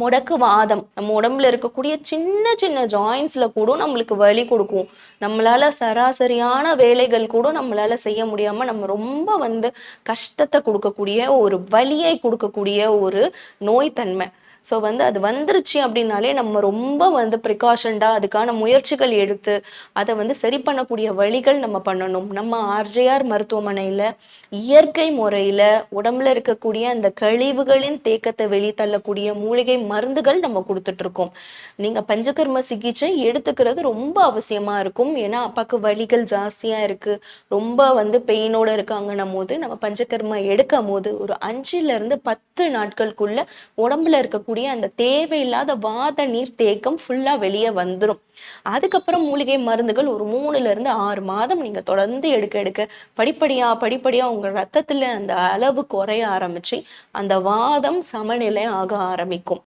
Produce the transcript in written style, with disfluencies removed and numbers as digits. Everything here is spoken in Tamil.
முடக்கு வாதம் நம்ம உடம்புல இருக்கக்கூடிய சின்ன சின்ன ஜாயின்ஸ்ல கூட நம்மளுக்கு வலி கொடுக்கும். நம்மளால சராசரியான வேலைகள் கூட நம்மளால செய்ய முடியாம நம்ம ரொம்ப கஷ்டத்தை கொடுக்கக்கூடிய ஒரு வலியை கொடுக்கக்கூடிய ஒரு நோய் தன்மை. ஸோ அது வந்துருச்சு அப்படின்னாலே நம்ம ரொம்ப ப்ரிகாஷன்டா அதுக்கான முயற்சிகள் எடுத்து அதை சரி பண்ணக்கூடிய வழிகள் நம்ம பண்ணணும். நம்ம ஆர்ஜேஆர் மருத்துவமனையில இயற்கை முறையில உடம்புல இருக்கக்கூடிய அந்த கழிவுகளின் தேக்கத்தை வெளித்தள்ளக்கூடிய மூலிகை மருந்துகள் நம்ம கொடுத்துட்டு இருக்கோம். நீங்க பஞ்சகர்ம சிகிச்சை எடுத்துக்கிறது ரொம்ப அவசியமா இருக்கும். ஏன்னா அப்பாக்கு வலிகள் ஜாஸ்தியா இருக்கு, ரொம்ப பெயினோட இருக்காங்கன்னும் போது நம்ம பஞ்சகர்ம எடுக்கும் போது ஒரு 5 to 10 நாட்களுக்குள்ள உடம்புல இருக்கக்கூடிய அந்த தேவையில்லாத வாத நீர் தேக்கம் ஃபுல்லா வெளியே வந்துடும். அதுக்கப்புறம் மூலிகை மருந்துகள் ஒரு 3 to 6 மாதம் நீங்க தொடர்ந்து எடுக்க எடுக்க படிப்படியா உங்க ரத்தத்துல அந்த அளவு குறைய ஆரம்பிச்சு அந்த வாதம் சமநிலை ஆக ஆரம்பிக்கும்.